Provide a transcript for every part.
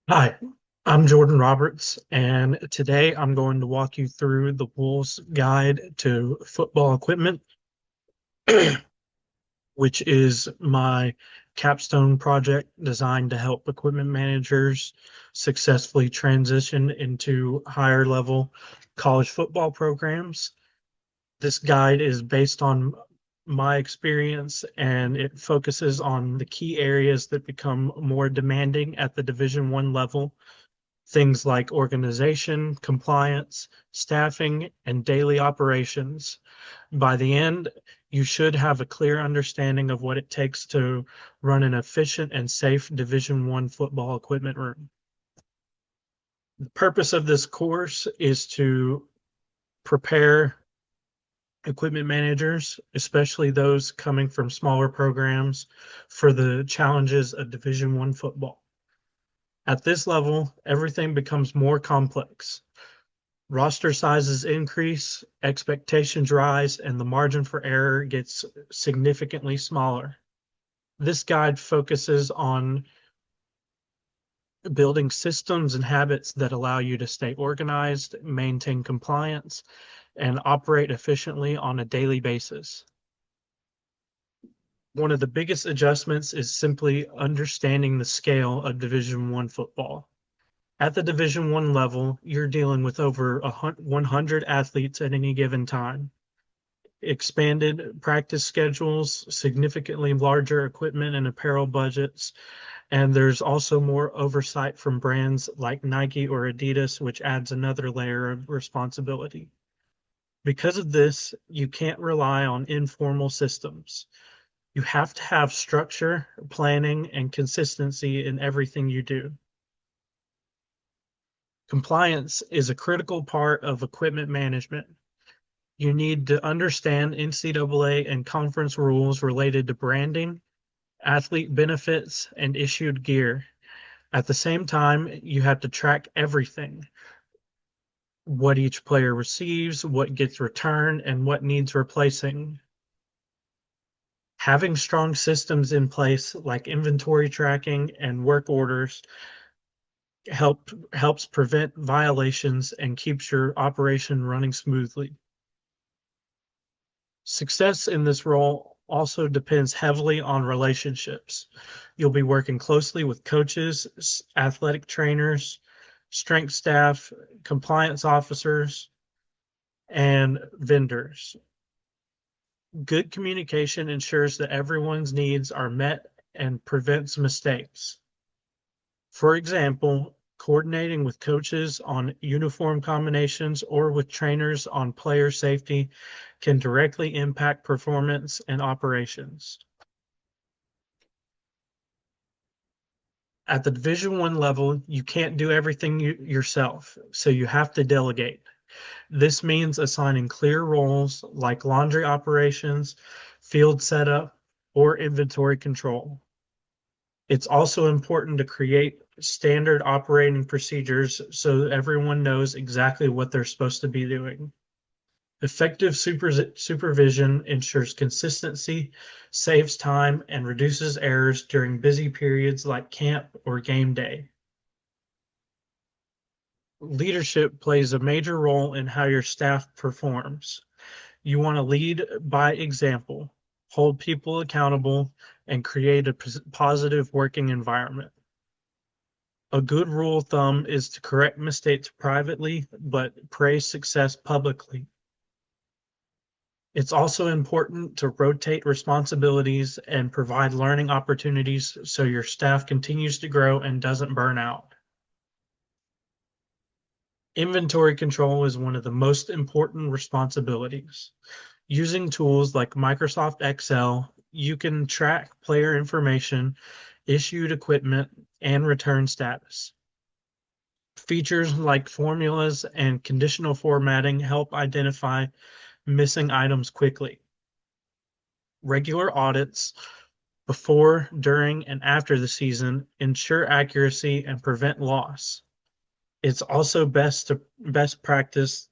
Hi, I'm Jordan Roberts, and today I'm going to walk you through the Wolves Guide to Football Equipment, which is my capstone project designed to help equipment managers successfully transition into higher level college football programs. This guide is based on my experience and it focuses on the key areas that become more demanding at the Division One level. Things like organization, compliance, staffing, and daily operations. By the end, you should have a clear understanding of what it takes to run an efficient and safe Division One football equipment room. The purpose of this course is to prepare equipment managers, especially those coming from smaller programs, for the challenges of Division One football. At this level, everything becomes more complex. Roster sizes increase, expectations rise, and the margin for error gets significantly smaller. This guide focuses on building systems and habits that allow you to stay organized, maintain compliance, and operate efficiently on a daily basis. One of the biggest adjustments is simply understanding the scale of Division One football. At the Division One level, you're dealing with over 100 athletes at any given time. Expanded practice schedules, significantly larger equipment and apparel budgets, and there's also more oversight from brands like Nike or Adidas, which adds another layer of responsibility. Because of this, you can't rely on informal systems. You have to have structure, planning, and consistency in everything you do. Compliance is a critical part of equipment management. You need to understand NCAA and conference rules related to branding, athlete benefits, and issued gear. At the same time, you have to track everything, what each player receives, what gets returned, and what needs replacing. Having strong systems in place like inventory tracking and work orders helps prevent violations and keeps your operation running smoothly. Success in this role also depends heavily on relationships. You'll be working closely with coaches, athletic trainers, strength staff, compliance officers, and vendors. Good communication ensures that everyone's needs are met and prevents mistakes. For example, coordinating with coaches on uniform combinations or with trainers on player safety can directly impact performance and operations. At the Division One level, you can't do everything yourself, so you have to delegate. This means assigning clear roles like laundry operations, field setup, or inventory control. It's also important to create standard operating procedures so that everyone knows exactly what they're supposed to be doing. Effective supervision ensures consistency, saves time, and reduces errors during busy periods like camp or game day. Leadership plays a major role in how your staff performs. You want to lead by example, hold people accountable, and create a positive working environment. A good rule of thumb is to correct mistakes privately, but praise success publicly. It's also important to rotate responsibilities and provide learning opportunities so your staff continues to grow and doesn't burn out. Inventory control is one of the most important responsibilities. Using tools like Microsoft Excel, you can track player information, issued equipment, and return status. Features like formulas and conditional formatting help identify missing items quickly. Regular audits before, during, and after the season ensure accuracy and prevent loss. It's also best practice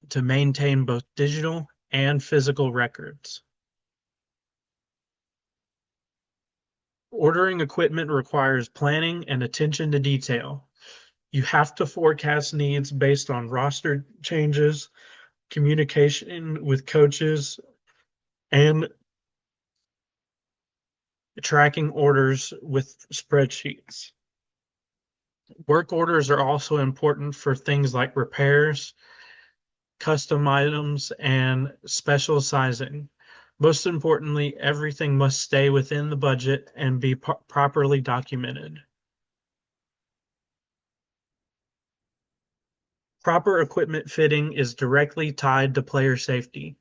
to maintain both digital and physical records. Ordering equipment requires planning and attention to detail. You have to forecast needs based on roster changes, communication with coaches, and tracking orders with spreadsheets. Work orders are also important for things like repairs, custom items, and special sizing. Most importantly, everything must stay within the budget and be properly documented. Proper equipment fitting is directly tied to player safety.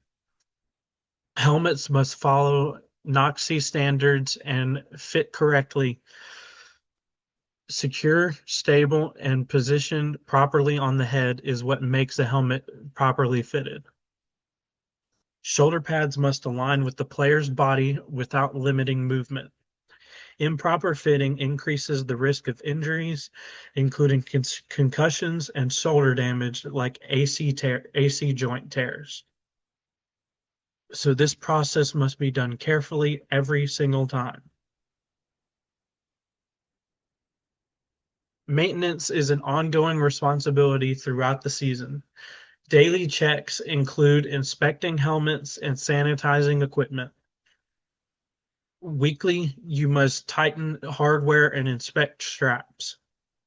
Helmets must follow NOC standards and fit correctly. Secure, stable, and positioned properly on the head is what makes a helmet properly fitted. Shoulder pads must align with the player's body without limiting movement. Improper fitting increases the risk of injuries, including concussions and shoulder damage like AC joint tears. So this process must be done carefully every single time. Maintenance is an ongoing responsibility throughout the season. Daily checks include inspecting helmets and sanitizing equipment. Weekly, you must tighten hardware and inspect straps.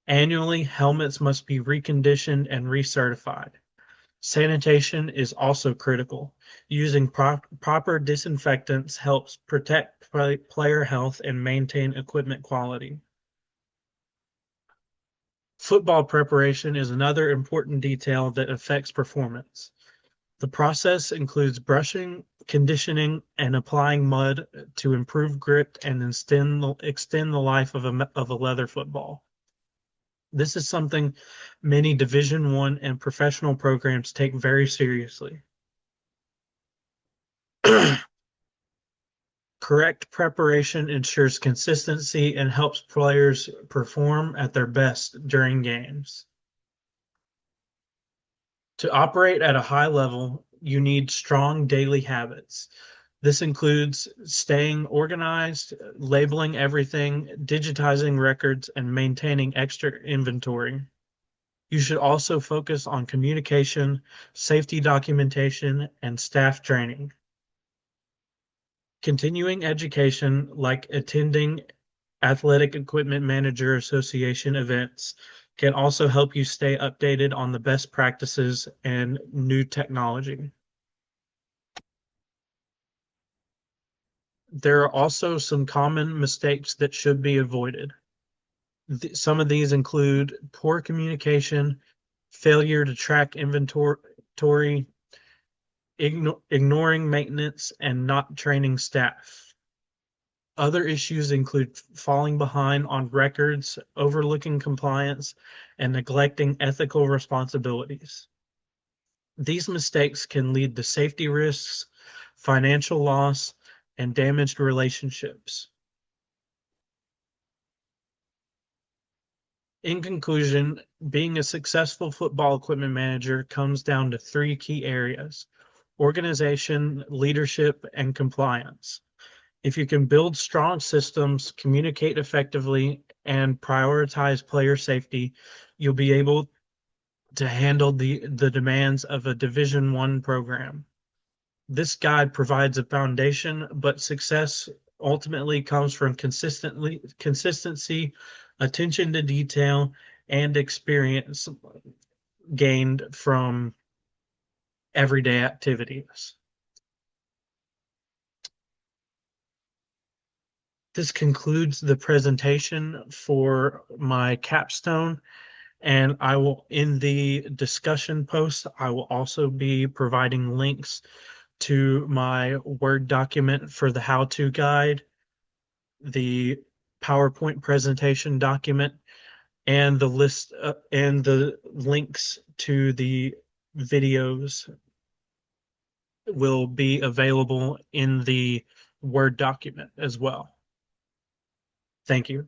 Annually, helmets must be reconditioned and recertified. Sanitation is also critical. Using proper disinfectants helps protect player health and maintain equipment quality. Football preparation is another important detail that affects performance. The process includes brushing, conditioning, and applying mud to improve grip and extend the life of a leather football. This is something many Division One and professional programs take very seriously. Correct preparation ensures consistency and helps players perform at their best during games. To operate at a high level, you need strong daily habits. This includes staying organized, labeling everything, digitizing records, and maintaining extra inventory. You should also focus on communication, safety documentation, and staff training. Continuing education, like attending Athletic Equipment Manager Association events, can also help you stay updated on the best practices and new technology. There are also some common mistakes that should be avoided. Some of these include poor communication, failure to track inventory, ignoring maintenance, and not training staff. Other issues include falling behind on records, overlooking compliance, and neglecting ethical responsibilities. These mistakes can lead to safety risks, financial loss, and damaged relationships. In conclusion, being a successful football equipment manager comes down to three key areas: organization, leadership, and compliance. If you can build strong systems, communicate effectively, and prioritize player safety, you'll be able to handle the demands of a Division One program. This guide provides a foundation, but success ultimately comes from consistency, attention to detail, and experience gained from everyday activities. This concludes the presentation for my capstone, and I will, in the discussion post, I will also be providing links to my Word document for the how-to guide, the PowerPoint presentation document, and the list and the links to the videos will be available in the Word document as well. Thank you.